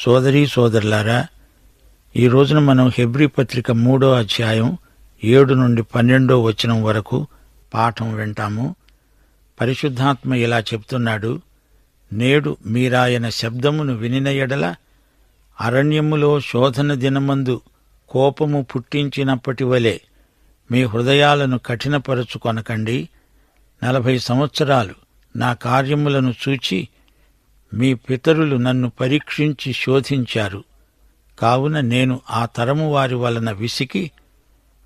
సోదరీ సోదరులారా, ఈ రోజున మనం హెబ్రీ పత్రిక 3వ అధ్యాయం 7 నుండి 12వ వచనం వరకు పాఠం వింటాము. పరిశుద్ధాత్మ ఇలా చెప్తున్నాడు: నేడు మీరాయన శబ్దమును వినిన ఎడల అరణ్యములో శోధన దినమందు కోపము పుట్టించినప్పటి వలె మీ హృదయాలను కఠినపరచుకొనకండి. 40 సంవత్సరాలు నా కార్యములను చూచి మీ పితరులు నన్ను పరీక్షించి శోధించారు. కావున నేను ఆ తరము వారి వలన విసికి,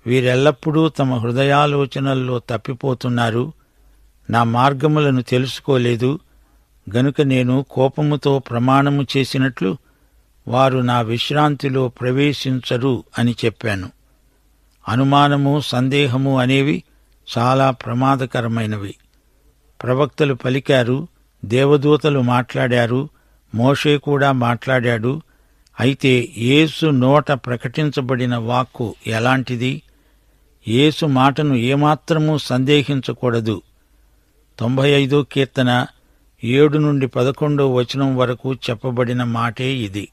వీరెల్లప్పుడూ తమ హృదయాలోచనల్లో తప్పిపోతున్నారు, నా మార్గములను తెలుసుకోలేదు గనుక నేను కోపముతో ప్రమాణము చేసినట్లు వారు నా విశ్రాంతిలో ప్రవేశించరు అని చెప్పాను. అనుమానము, సందేహము అనేవి చాలా ప్రమాదకరమైనవి. ప్రవక్తలు పలికారు, దేవదూతలు మాట్లాడారు, మోషే కూడా మాట్లాడాడు. అయితే యేసు నోట ప్రకటించబడిన వాక్కు ఎలాంటిది? యేసు మాటను ఏమాత్రమూ సందేహించకూడదు. 95వ కీర్తన 7 నుండి 11వ వచనం వరకు చెప్పబడిన మాటే ఇది.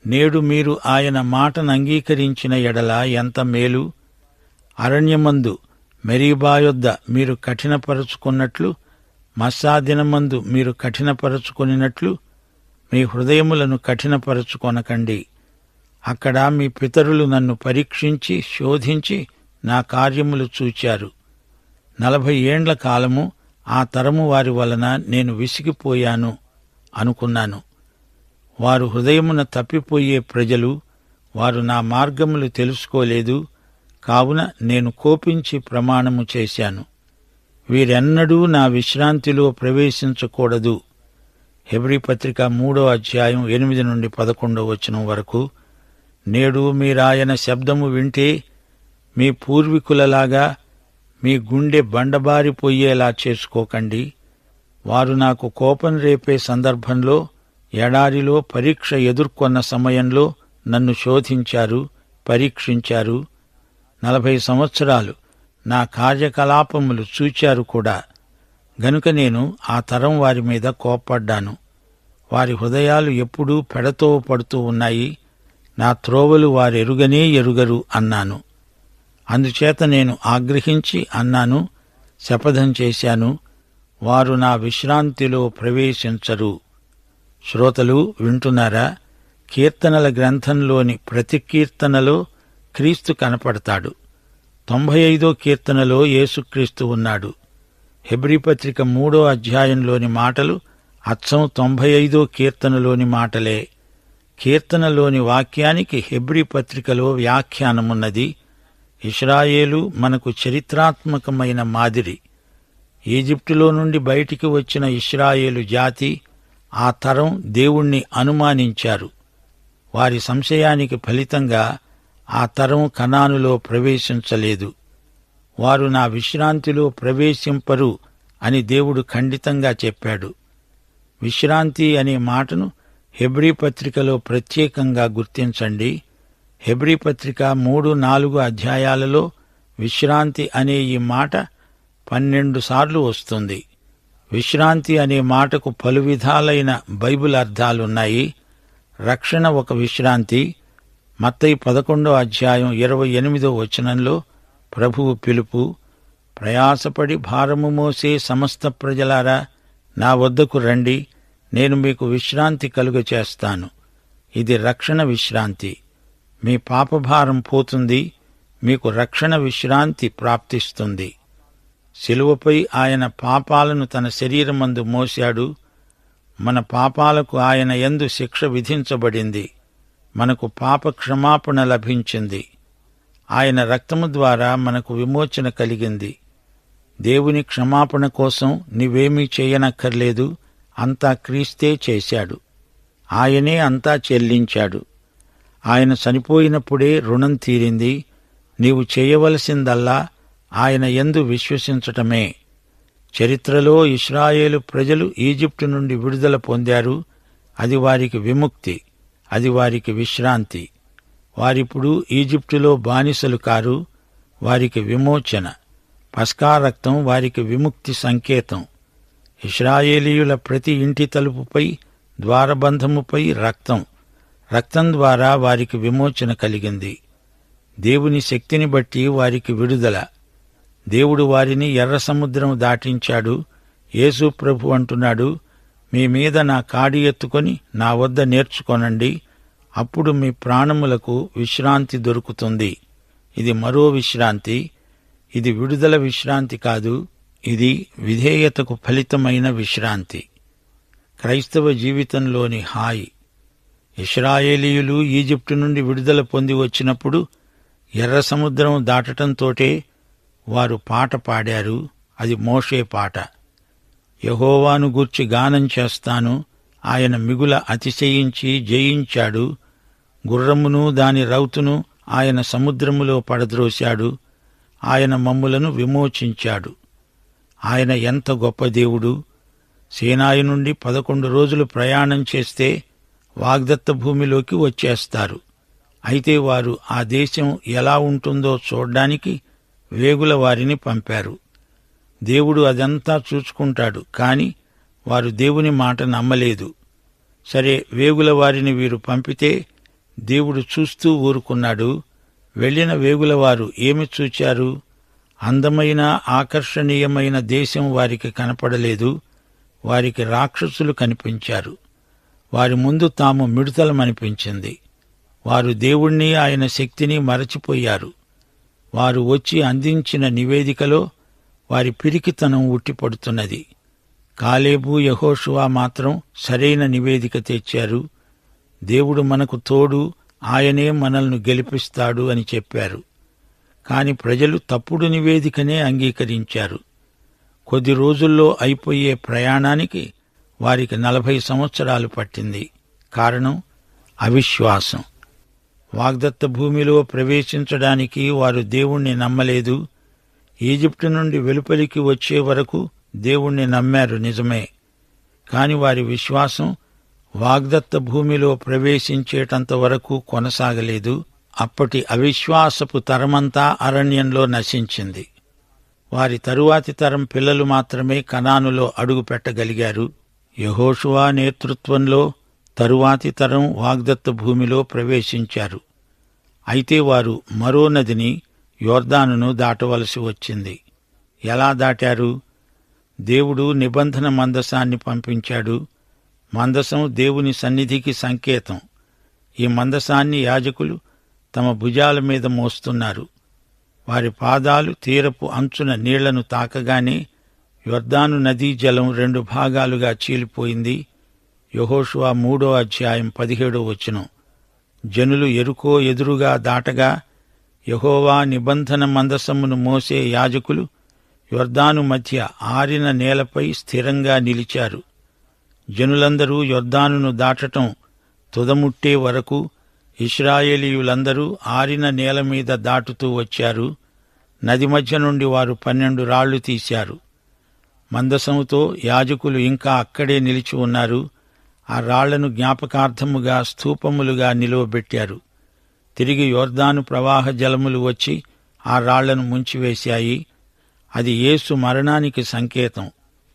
నేడు మీరు ఆయన మాటను అంగీకరించిన ఎడల ఎంత మేలు! అరణ్యమందు మెరీబా యొద్ద మీరు కఠినపరుచుకున్నట్లు, మస్సా దినమందు మీరు కఠినపరచుకొనినట్లు మీ హృదయములను కఠినపరచుకొనకండి. అక్కడ మీ పితరులు నన్ను పరీక్షించి శోధించి నా కార్యములు చూచారు. 40 ఏండ్ల కాలము ఆ తరము వారి వలన నేను విసిగిపోయాను అనుకున్నాను. వారు హృదయమున తప్పిపోయే ప్రజలు, వారు నా మార్గములు తెలుసుకోలేదు. కావున నేను కోపించి ప్రమాణము చేశాను, వీరెన్నడూ నా విశ్రాంతిలో ప్రవేశించకూడదు. హెబ్రీ పత్రిక 3వ అధ్యాయం 8 నుండి 11వ వచనం వరకు. నేడు మీరాయన శబ్దము వింటే మీ పూర్వీకులలాగా మీ గుండె బండబారిపోయేలా చేసుకోకండి. వారు నాకు కోపం రేపే సందర్భంలో, ఎడారిలో పరీక్ష ఎదుర్కొన్న సమయంలో నన్ను శోధించారు, పరీక్షించారు. 40 సంవత్సరాలు నా కార్యకలాపములు చూచారు కూడా. గనుక నేను ఆ తరం వారి మీద కోప్పడ్డాను. వారి హృదయాలు ఎప్పుడూ పెడతో పడుతూ ఉన్నాయి, నా త్రోవలు వారెరుగనే ఎరుగరు అన్నాను. అందుచేత నేను ఆగ్రహించి అన్నాను, శపథం చేశాను, వారు నా విశ్రాంతిలో ప్రవేశించరు. శ్రోతలు వింటున్నారా? కీర్తనల గ్రంథంలోని ప్రతి కీర్తనలో క్రీస్తు కనపడతాడు. 95వ కీర్తనలో యేసుక్రీస్తు ఉన్నాడు. హెబ్రీ పత్రిక 3వ అధ్యాయంలోని మాటలు అచ్చం 95వ కీర్తనలోని మాటలే. కీర్తనలోని వాక్యానికి హెబ్రీ పత్రికలో వ్యాఖ్యానమున్నది. ఇశ్రాయేలు మనకు చరిత్రాత్మకమైన మాదిరి. ఈజిప్టులో నుండి బయటికి వచ్చిన ఇశ్రాయేలు జాతి, ఆ తరం దేవుణ్ణి అనుమానించారు. వారి సంశయానికి ఫలితంగా ఆ తరం కనానులో ప్రవేశించలేదు. వారు నా విశ్రాంతిలో ప్రవేశింపరు అని దేవుడు ఖండితంగా చెప్పాడు. విశ్రాంతి అనే మాటను హెబ్రీ పత్రికలో ప్రత్యేకంగా గుర్తించండి. హెబ్రీ పత్రిక 3, 4 అధ్యాయాలలో విశ్రాంతి అనే ఈ మాట 12 సార్లు వస్తుంది. విశ్రాంతి అనే మాటకు పలు విధాలైన బైబిల్ అర్థాలున్నాయి. రక్షణ ఒక విశ్రాంతి. మత్తయి 11వ అధ్యాయం 28వ వచనంలో ప్రభువు పిలుపు, ప్రయాసపడి భారము మోసే సమస్త ప్రజలారా నా వద్దకు రండి, నేను మీకు విశ్రాంతి కలుగచేస్తాను. ఇది రక్షణ విశ్రాంతి. మీ పాపభారం పోతుంది, మీకు రక్షణ విశ్రాంతి ప్రాప్తిస్తుంది. శిలువపై ఆయన పాపాలను తన శరీరమందు మోశాడు. మన పాపాలకు ఆయన యందు శిక్ష విధించబడింది. మనకు పాప క్షమాపణ లభించింది. ఆయన రక్తము ద్వారా మనకు విమోచన కలిగింది. దేవుని క్షమాపణ కోసం నీవేమీ చేయనక్కర్లేదు, అంతా క్రీస్తే చేశాడు. ఆయనే అంతా చెల్లించాడు. ఆయన చనిపోయినప్పుడే రుణం తీరింది. నీవు చేయవలసిందల్లా ఆయన యందు విశ్వసించటమే. చరిత్రలో ఇశ్రాయేలు ప్రజలు ఈజిప్టు నుండి విడుదల పొందారు. అది వారికి విముక్తి, అది వారికి విశ్రాంతి. వారిప్పుడు ఈజిప్టులో బానిసలు కారు, వారికి విమోచన. పస్కా రక్తం వారికి విముక్తి సంకేతం. ఇశ్రాయేలీయుల ప్రతి ఇంటి తలుపుపై, ద్వారబంధముపై రక్తం. రక్తం ద్వారా వారికి విమోచన కలిగింది. దేవుని శక్తిని బట్టి వారికి విడుదల. దేవుడు వారిని ఎర్ర సముద్రం దాటించాడు. యేసు ప్రభు అంటున్నాడు, మీ మీద నా కాడి ఎత్తుకొని నా వద్ద నేర్చుకొనండి, అప్పుడు మీ ప్రాణములకు విశ్రాంతి దొరుకుతుంది. ఇది మరో విశ్రాంతి. ఇది విడుదల విశ్రాంతి కాదు, ఇది విధేయతకు ఫలితమైన విశ్రాంతి. క్రైస్తవ జీవితంలోని హాయి. ఇశ్రాయేలీయులు ఈజిప్టు నుండి విడుదల పొంది వచ్చినప్పుడు ఎర్ర సముద్రం దాటటంతోటే వారు పాట పాడారు. అది మోషే పాట. యెహోవాను గూర్చి గానం చేస్తాను, ఆయన మిగుల అతిశయించి జయించాడు. గుర్రమును దాని రౌతును ఆయన సముద్రములో పడద్రోశాడు. ఆయన మమ్ములను విమోచించాడు. ఆయన ఎంత గొప్ప దేవుడు! సీనాయి నుండి 11 రోజులు ప్రయాణం చేస్తే వాగ్దత్త భూమిలోకి వచ్చేస్తారు. అయితే వారు ఆ దేశం ఎలా ఉంటుందో చూడ్డానికి వేగుల వారిని పంపారు. దేవుడు అదంతా చూసుకుంటాడు, కాని వారు దేవుని మాట నమ్మలేదు. సరే, వేగుల వారిని వీరు పంపితే దేవుడు చూస్తూ ఊరుకున్నాడు. వెళ్లిన వేగులవారు ఏమి చూచారు? అందమైన ఆకర్షణీయమైన దేశం వారికి కనపడలేదు. వారికి రాక్షసులు కనిపించారు. వారి ముందు తాము మిడతలమనిపించింది. వారు దేవుణ్ణి, ఆయన శక్తిని మరచిపోయారు. వారు వచ్చి అందించిన నివేదికలో వారి పిరికితనం ఉట్టిపడుతున్నది. కాలేబు, యెహోషువ మాత్రం సరైన నివేదిక తెచ్చారు. దేవుడు మనకు తోడు, ఆయనే మనల్ని గెలిపిస్తాడు అని చెప్పారు. కాని ప్రజలు తప్పుడు నివేదికనే అంగీకరించారు. కొద్ది రోజుల్లో అయిపోయే ప్రయాణానికి వారికి 40 సంవత్సరాలు పట్టింది. కారణం అవిశ్వాసం. వాగ్దత్త భూమిలో ప్రవేశించడానికి వారు దేవుణ్ణి నమ్మలేదు. ఈజిప్టు నుండి వెలుపలికి వచ్చే వరకు దేవుణ్ణి నమ్మారు, నిజమే. కాని వారి విశ్వాసం వాగ్దత్త భూమిలో ప్రవేశించేటంత వరకు కొనసాగలేదు. అప్పటి అవిశ్వాసపు తరమంతా అరణ్యంలో నశించింది. వారి తరువాతి తరం పిల్లలు మాత్రమే కనానులో అడుగు పెట్టగలిగారు. యెహోషువ నేతృత్వంలో తరువాతి తరం వాగ్దత్త భూమిలో ప్రవేశించారు. అయితే వారు మరో నదిని, యోర్దానును దాటవలసి వచ్చింది. ఎలా దాటారు? దేవుడు నిబంధన మందసాన్ని పంపించాడు. మందసం దేవుని సన్నిధికి సంకేతం. ఈ మందసాన్ని యాజకులు తమ భుజాల మీద మోస్తున్నారు. వారి పాదాలు తీరపు అంచున నీళ్లను తాకగానే యొర్దాను నదీ జలం 2 భాగాలుగా చీలిపోయింది. యెహోషువ 3వ అధ్యాయం 17వ వచనం. జనులు యెరికో ఎదురుగా దాటగా యెహోవా నిబంధన మందసమును మోసే యాజకులు యొర్దాను మధ్య ఆరిన నేలపై స్థిరంగా నిలిచారు. జనులందరూ యొర్దానును దాటటం తుదముట్టే వరకు ఇశ్రాయేలీయులందరూ ఆరిన నేల మీద దాటుతూ వచ్చారు. నది మధ్య నుండి వారు 12 రాళ్లు తీశారు. మందసముతో యాజకులు ఇంకా అక్కడే నిలిచి ఉన్నారు. ఆ రాళ్లను జ్ఞాపకార్థముగా స్తూపములుగా నిలువబెట్టారు. తిరిగి యోర్దాను ప్రవాహ జలములు వచ్చి ఆ రాళ్లను ముంచివేశాయి. అది యేసు మరణానికి సంకేతం.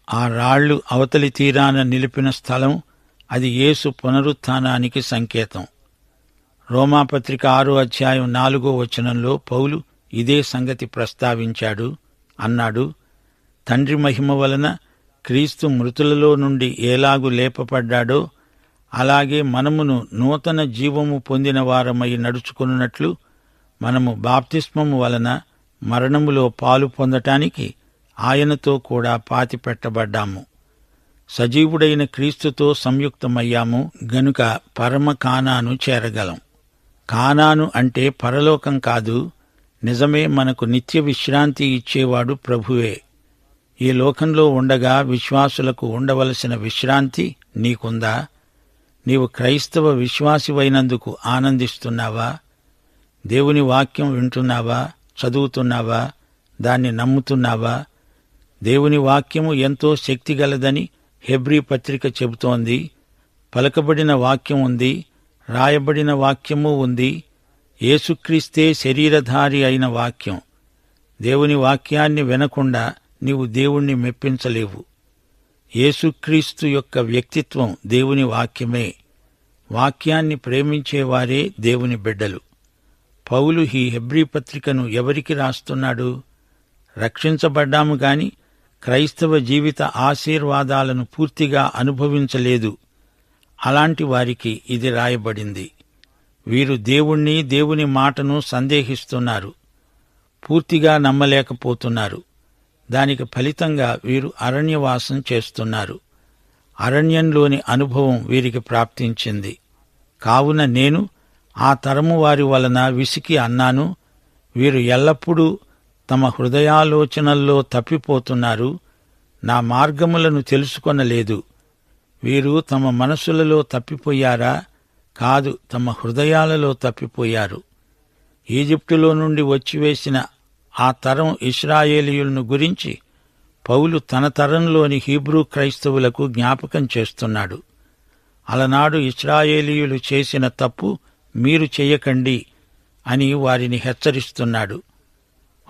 ఆ రాళ్లు అవతలి తీరాన నిలిపిన స్థలం, అది యేసు పునరుత్థానానికి సంకేతం. రోమాపత్రిక 6వ అధ్యాయం 4వ వచనంలో పౌలు ఇదే సంగతి ప్రస్తావించాడు. అన్నాడు, తండ్రి మహిమ వలన క్రీస్తు మృతులలో నుండి ఎలాగు లేపబడ్డాడో అలాగే మనమును నూతన జీవము పొందిన వారమై నడుచుకున్నట్లు మనము బాప్తిస్మము వలన మరణములో పాలు పొందటానికి ఆయనతో కూడా పాతిపెట్టబడ్డాము. సజీవుడైన క్రీస్తుతో సంయుక్తమయ్యాము గనుక పరమ కానాను చేరగలం. కానాను అంటే పరలోకం కాదు, నిజమే. మనకు నిత్య విశ్రాంతి ఇచ్చేవాడు ప్రభువే. ఈ లోకంలో ఉండగా విశ్వాసులకు ఉండవలసిన విశ్రాంతి నీకుందా? నీవు క్రైస్తవ విశ్వాసివైనందుకు ఆనందిస్తున్నావా? దేవుని వాక్యం వింటున్నావా? చదువుతున్నావా? దాన్ని నమ్ముతున్నావా? దేవుని వాక్యము ఎంతో శక్తిగలదని హెబ్రీ పత్రిక చెబుతోంది. పలకబడిన వాక్యం ఉంది, రాయబడిన వాక్యము ఉంది. యేసుక్రీస్తే శరీరధారి అయిన వాక్యం. దేవుని వాక్యాన్ని వినకుండా నీవు దేవుణ్ణి మెప్పించలేవు. యేసుక్రీస్తు యొక్క వ్యక్తిత్వం దేవుని వాక్యమే. వాక్యాన్ని ప్రేమించేవారే దేవుని బిడ్డలు. పౌలు ఈ హెబ్రీ పత్రికను ఎవరికి రాస్తున్నాడు? రక్షించబడ్డాము గాని క్రైస్తవ జీవిత ఆశీర్వాదాలను పూర్తిగా అనుభవించలేదు. అలాంటి వారికి ఇది రాయబడింది. వీరు దేవుణ్ణి, దేవుని మాటను సందేహిస్తున్నారు, పూర్తిగా నమ్మలేకపోతున్నారు. దానికి ఫలితంగా వీరు అరణ్యవాసం చేస్తున్నారు. అరణ్యంలోని అనుభవం వీరికి ప్రాప్తించింది. కావున నేను ఆ తరము వారి వలన విసికి అన్నాను, వీరు ఎల్లప్పుడూ తమ హృదయాలోచనల్లో తప్పిపోతున్నారు, నా మార్గములను తెలుసుకొనలేదు. వీరు తమ మనసులలో తప్పిపోయారా? కాదు, తమ హృదయాలలో తప్పిపోయారు. ఈజిప్టులో నుండి వచ్చివేసిన ఆ తరం ఇశ్రాయేలీయులను గురించి పౌలు తన తరంలోని హీబ్రూ క్రైస్తవులకు జ్ఞాపకం చేస్తున్నాడు. అలనాడు ఇశ్రాయేలీయులు చేసిన తప్పు మీరు చెయ్యకండి అని వారిని హెచ్చరిస్తున్నాడు.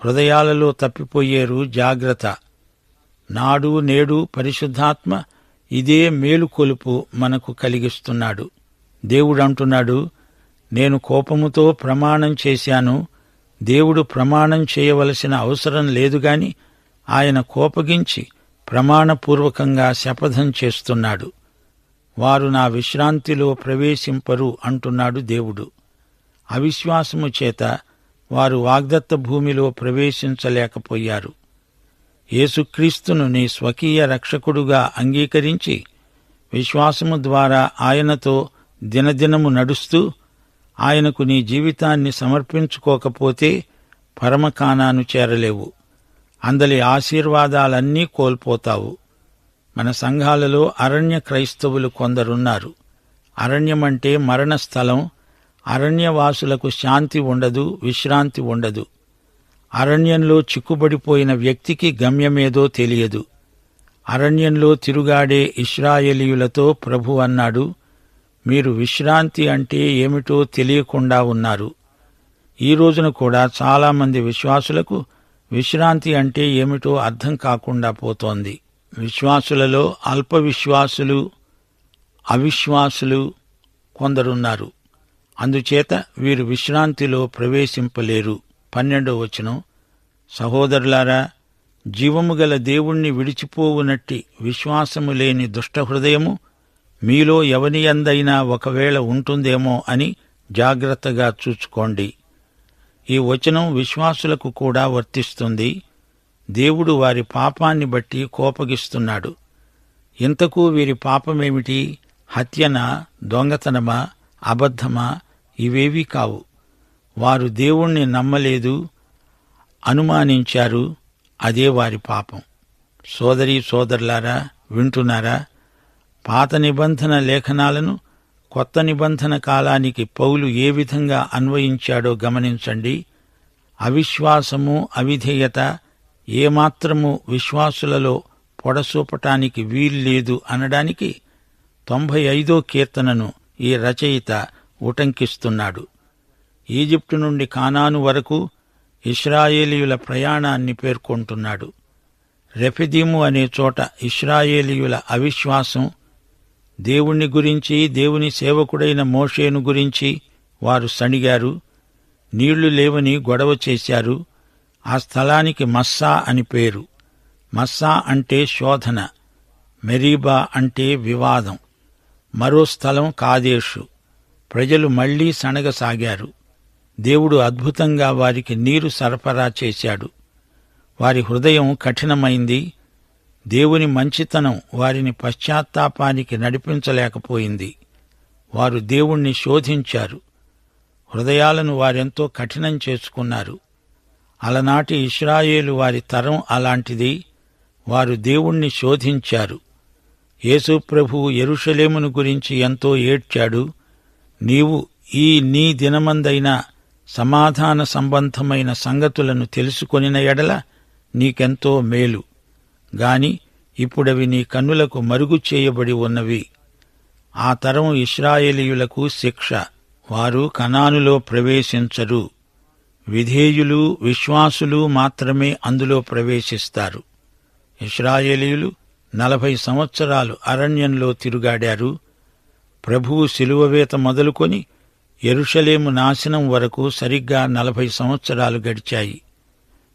హృదయాలలో తప్పిపోయేరు, జాగ్రత్త. నాడు నేడు పరిశుద్ధాత్మ ఇదే మేలుకొలుపు మనకు కలిగిస్తున్నాడు. దేవుడంటున్నాడు, నేను కోపముతో ప్రమాణం చేశాను. దేవుడు ప్రమాణం చేయవలసిన అవసరం లేదుగాని ఆయన కోపగించి ప్రమాణపూర్వకంగా శపథం చేస్తున్నాడు. వారు నా విశ్రాంతిలో ప్రవేశింపరు అంటున్నాడు దేవుడు. అవిశ్వాసము చేత వారు వాగ్దత్త భూమిలో ప్రవేశించలేకపోయారు. యేసుక్రీస్తును నీ స్వకీయ రక్షకుడుగా అంగీకరించి విశ్వాసము ద్వారా ఆయనతో దినదినము నడుస్తూ ఆయనకు నీ జీవితాన్ని సమర్పించుకోకపోతే పరమకానాను చేరలేవు. అందలి ఆశీర్వాదాలన్నీ కోల్పోతావు. మన సంఘాలలో అరణ్య క్రైస్తవులు కొందరున్నారు. అరణ్యమంటే మరణస్థలం. అరణ్యవాసులకు శాంతి ఉండదు, విశ్రాంతి ఉండదు. అరణ్యంలో చిక్కుబడిపోయిన వ్యక్తికి గమ్యమేదో తెలియదు. అరణ్యంలో తిరుగాడే ఇశ్రాయేలీయులతో ప్రభు అన్నాడు, మీరు విశ్రాంతి అంటే ఏమిటో తెలియకుండా ఉన్నారు. ఈ రోజున కూడా చాలామంది విశ్వాసులకు విశ్రాంతి అంటే ఏమిటో అర్థం కాకుండా పోతోంది. విశ్వాసులలో అల్ప విశ్వాసులు, అవిశ్వాసులు కొందరున్నారు. అందుచేత వీరు విశ్రాంతిలో ప్రవేశింపలేరు. 12వ వచనం, సహోదరులారా, జీవము గల దేవుణ్ణి విడిచిపోవునట్టి విశ్వాసము లేని దుష్టహృదయము మీలో ఎవనియందైనా ఒకవేళ ఉంటుందేమో అని జాగ్రత్తగా చూచుకోండి. ఈ వచనం విశ్వాసులకు కూడా వర్తిస్తుంది. దేవుడు వారి పాపాన్ని బట్టి కోపగిస్తున్నాడు. ఇంతకు వీరి పాపమేమిటి? హత్యనా, దొంగతనమా, అబద్ధమా? ఇవేవీ కావు. వారు దేవుణ్ణి నమ్మలేదు, అనుమానించారు. అదే వారి పాపం. సోదరీ సోదరులారా, వింటున్నారా? పాత నిబంధన లేఖనాలను కొత్త నిబంధన కాలానికి పౌలు ఏ విధంగా అన్వయించాడో గమనించండి. అవిశ్వాసము, అవిధేయత ఏమాత్రము విశ్వాసులలో పొడసూపటానికి వీల్లేదు అనడానికి 95వ కీర్తనను ఈ రచయిత ఉటంకిస్తున్నాడు. ఈజిప్టు నుండి కానాను వరకు ఇశ్రాయేలీయుల ప్రయాణాన్ని పేర్కొంటున్నాడు. రెఫిదీము అనే చోట ఇశ్రాయేలీయుల అవిశ్వాసం, దేవుణ్ణి గురించి, దేవుని సేవకుడైన మోషేను గురించి వారు సణిగారు. నీళ్లు లేవని గొడవ చేశారు. ఆ స్థలానికి మస్సా అని పేరు. మస్సా అంటే శోధన, మెరీబా అంటే వివాదం. మరో స్థలం కాదేషు. ప్రజలు మళ్లీ సణగసాగారు. దేవుడు అద్భుతంగా వారికి నీరు సరఫరా చేశాడు. వారి హృదయం కఠినమైంది. దేవుని మంచితనం వారిని పశ్చాత్తాపానికి నడిపించలేకపోయింది. వారు దేవుణ్ణి శోధించారు. హృదయాలను వారెంతో కఠినం చేసుకున్నారు. అలనాటి ఇశ్రాయేలు వారి తరం అలాంటిది. వారు దేవుణ్ణి శోధించారు. యేసు ప్రభువు యెరూషలేమును గురించి ఎంతో ఏడ్చాడు. నీవు నీ దినమందైనా సమాధాన సంబంధమైన సంగతులను తెలుసుకొనిన ఎడల నీకెంతో మేలు. గాని ఇప్పుడవి నీ కన్నులకు మరుగు చేయబడి ఉన్నవి. ఆ తరం ఇశ్రాయేలీయులకు శిక్ష. వారు కనానులో ప్రవేశించరు. విధేయులు, విశ్వాసులు మాత్రమే అందులో ప్రవేశిస్తారు. ఇశ్రాయేలీయులు 40 సంవత్సరాలు అరణ్యంలో తిరుగాడారు. ప్రభువు శిలువవేత మొదలుకొని యెరూషలేము నాశనం వరకు సరిగ్గా 40 సంవత్సరాలు గడిచాయి.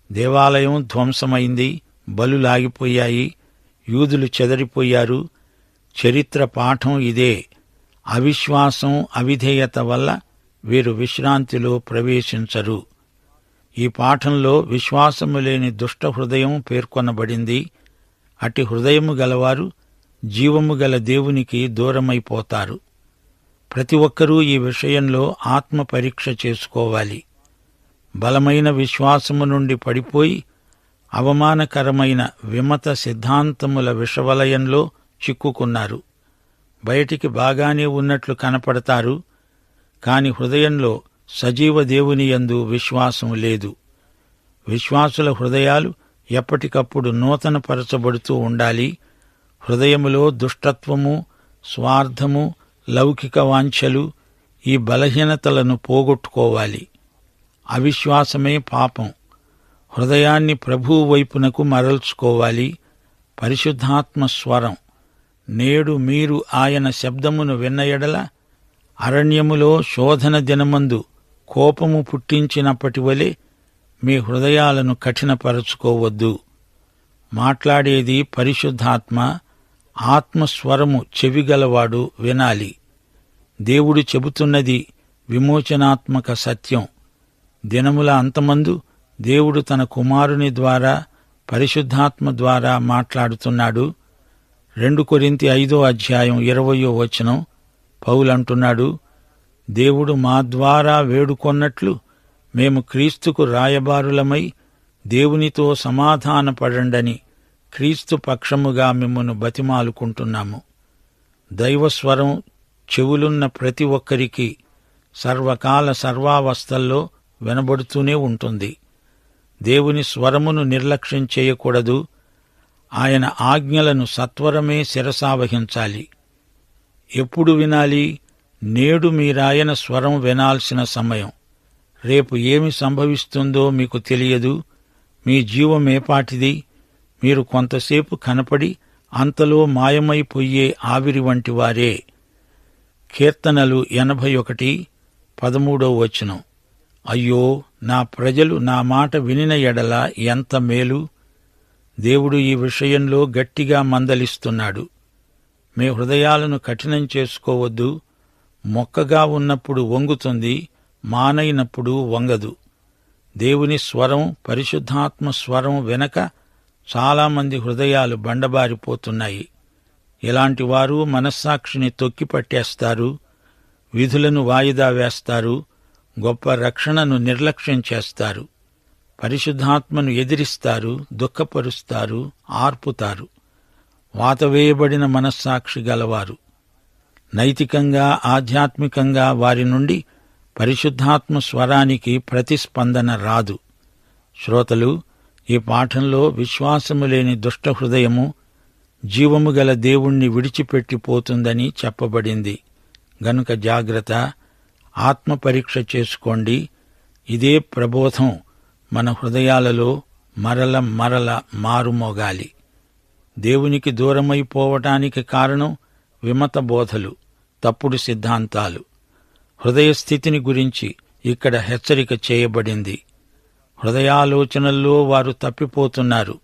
దేవాలయం ధ్వంసమైంది, బలులాగిపోయాయి, యూదులు చెదరిపోయారు. చరిత్ర పాఠం ఇదే. అవిశ్వాసం, అవిధేయత వల్ల వీరు విశ్రాంతిలో ప్రవేశించరు. ఈ పాఠంలో విశ్వాసము లేని దుష్ట హృదయం పేర్కొనబడింది. అట్టి హృదయము గలవారు జీవము గల దేవునికి దూరమైపోతారు. ప్రతి ఒక్కరూ ఈ విషయంలో ఆత్మ పరీక్ష చేసుకోవాలి. బలమైన విశ్వాసము నుండి పడిపోయి అవమానకరమైన విమత సిద్ధాంతముల విషవలయంలో చిక్కుకున్నారు. బయటికి బాగానే ఉన్నట్లు కనపడతారు, కాని హృదయంలో సజీవ దేవుని యందు విశ్వాసం లేదు. విశ్వాసుల హృదయాలు ఎప్పటికప్పుడు నూతనపరచబడుతూ ఉండాలి. హృదయములో దుష్టత్వము, స్వార్థము, లౌకిక వాంఛలు, ఈ బలహీనతలను పోగొట్టుకోవాలి. అవిశ్వాసమే పాపం. హృదయాన్ని ప్రభువు వైపునకు మరల్చుకోవాలి. పరిశుద్ధాత్మ స్వరం, నేడు మీరు ఆయన శబ్దమును విన్న ఎడల అరణ్యములో శోధన దినమందు కోపము పుట్టించినప్పటి వలె మీ హృదయాలను కఠినపరచుకోవద్దు. మాట్లాడేది పరిశుద్ధాత్మ. ఆత్మస్వరము చెవిగలవాడు వినాలి. దేవుడు చెబుతున్నది విమోచనాత్మక సత్యం. దినముల అంతమందు దేవుడు తన కుమారుని ద్వారా పరిశుద్ధాత్మ ద్వారా మాట్లాడుతున్నాడు. 2 కొరింథీ 5:20 పౌలంటున్నాడు, దేవుడు మా ద్వారా వేడుకొన్నట్లు మేము క్రీస్తుకు రాయబారులమై దేవునితో సమాధానపడండని క్రీస్తు పక్షముగా మిమ్మును బతిమాలుకుంటున్నాము. దైవస్వరం చెవులున్న ప్రతి ఒక్కరికి సర్వకాల సర్వావస్థల్లో వినబడుతూనే ఉంటుంది. దేవుని స్వరమును నిర్లక్ష్యం చేయకూడదు. ఆయన ఆజ్ఞలను సత్వరమే శిరసావహించాలి. ఎప్పుడు వినాలి? నేడు మీరాయన స్వరం వినాల్సిన సమయం. రేపు ఏమి సంభవిస్తుందో మీకు తెలియదు. మీ జీవమేపాటిది? మీరు కొంతసేపు కనపడి అంతలో మాయమైపోయే ఆవిరి వంటి వారే. కీర్తనలు 81:13 అయ్యో, నా ప్రజలు నా మాట వినిన ఎడల ఎంత మేలు. దేవుడు ఈ విషయంలో గట్టిగా మందలిస్తున్నాడు. మీ హృదయాలను కఠినం చేసుకోవద్దు. మొక్కగా ఉన్నప్పుడు వంగుతుంది, మానైనప్పుడు వంగదు. దేవుని స్వరం, పరిశుద్ధాత్మ స్వరం వెనక చాలామంది హృదయాలు బండబారిపోతున్నాయి. ఇలాంటి వారు మనస్సాక్షిని తొక్కిపట్టేస్తారు, విధులను వాయిదా వేస్తారు, గొప్ప రక్షణను నిర్లక్ష్యం చేస్తారు, పరిశుద్ధాత్మను ఎదిరిస్తారు, దుఃఖపరుస్తారు, ఆర్పుతారు. వాతవేయబడిన మనస్సాక్షి గలవారు. నైతికంగా, ఆధ్యాత్మికంగా వారి నుండి పరిశుద్ధాత్మ స్వరానికి ప్రతిస్పందన రాదు. శ్రోతలు, ఈ పాఠంలో విశ్వాసము లేని దుష్ట హృదయము జీవము గల దేవుణ్ణి విడిచిపెట్టిపోతుందని చెప్పబడింది. గనుక జాగ్రత్త. ఆత్మ పరీక్ష చేసుకోండి. ఇదే ప్రబోధం మన హృదయాలలో మరల మరల మారుమోగాలి. దేవునికి దూరమైపోవటానికి కారణం విమత బోధలు, తప్పుడు సిద్ధాంతాలు. హృదయస్థితిని గురించి ఇక్కడ హెచ్చరిక చేయబడింది. హృదయాలోచనల్లో వారు తప్పిపోతున్నారు.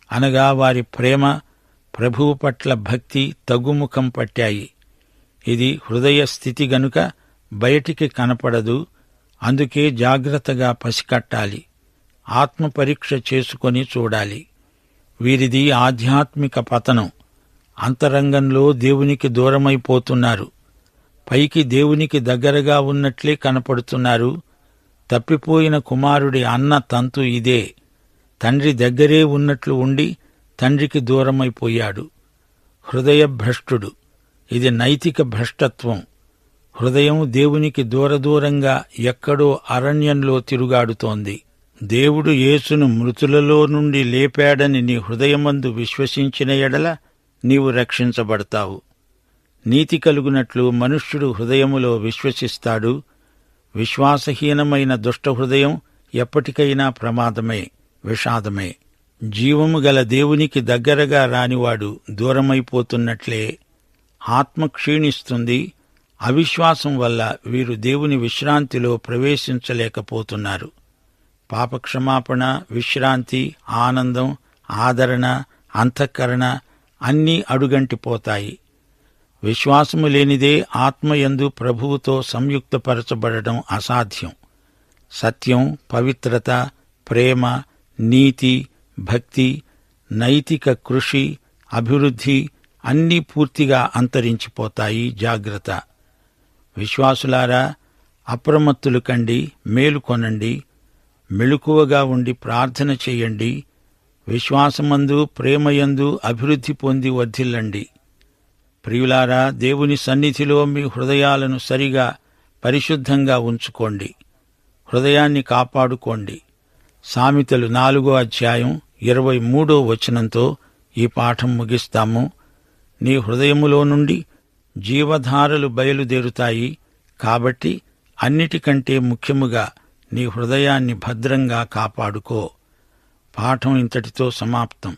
అనగా వారి ప్రేమ, ప్రభువు పట్ల భక్తి తగ్గుముఖం పట్టాయి. ఇది హృదయ స్థితి గనుక బయటికి కనపడదు. అందుకే జాగ్రత్తగా పసికట్టాలి. ఆత్మ పరీక్ష చేసుకొని చూడాలి. వీరిది ఆధ్యాత్మిక పతనం. అంతరంగంలో దేవునికి దూరమైపోతున్నారు. పైకి దేవునికి దగ్గరగా ఉన్నట్లే కనపడుతున్నారు. తప్పిపోయిన కుమారుడి అన్న తంతు ఇదే. తండ్రి దగ్గరే ఉన్నట్లు ఉండి తండ్రికి దూరమైపోయాడు. హృదయ భ్రష్టుడు. ఇది నైతిక భ్రష్టత్వం. హృదయం దేవునికి దూరదూరంగా ఎక్కడో అరణ్యంలో తిరుగాడుతోంది. దేవుడు యేసును మృతులలో నుండి లేపాడని నీ హృదయమందు విశ్వసించిన ఎడల నీవు రక్షించబడతావు. నీతి కలుగునట్లు మనుష్యుడు హృదయములో విశ్వసిస్తాడు. విశ్వాసహీనమైన దుష్ట హృదయం ఎప్పటికైనా ప్రమాదమే, విషాదమే. జీవము గల దేవునికి దగ్గరగా రానివాడు దూరమైపోతున్నట్లే. ఆత్మ క్షీణిస్తుంది. అవిశ్వాసం వల్ల వీరు దేవుని విశ్రాంతిలో ప్రవేశించలేకపోతున్నారు. పాపక్షమాపణ, విశ్రాంతి, ఆనందం, ఆదరణ, అంతఃకరణ అన్నీ అడుగంటిపోతాయి. విశ్వాసము లేనిదే ఆత్మయందు ప్రభువుతో సంయుక్తపరచబడడం అసాధ్యం. సత్యం, పవిత్రత, ప్రేమ, నీతి, భక్తి, నైతిక కృషి, అభివృద్ధి అన్నీ పూర్తిగా అంతరించిపోతాయి. జాగ్రత్త. విశ్వాసులారా, అప్రమత్తులు కండి, మేలుకొనండి, మెలకువగా ఉండి ప్రార్థన చెయ్యండి. విశ్వాసమందు, ప్రేమయందు అభివృద్ధి పొంది వర్ధిల్లండి. ప్రియులారా, దేవుని సన్నిధిలో మీ హృదయాలను సరిగా పరిశుద్ధంగా ఉంచుకోండి. హృదయాన్ని కాపాడుకోండి. సామెతలు 4:23 ఈ పాఠం ముగిస్తాము. నీ హృదయములో నుండి జీవధారలు బయలుదేరుతాయి. కాబట్టి అన్నిటికంటే ముఖ్యముగా నీ హృదయాన్ని భద్రంగా కాపాడుకో. పాఠం ఇంతటితో సమాప్తం.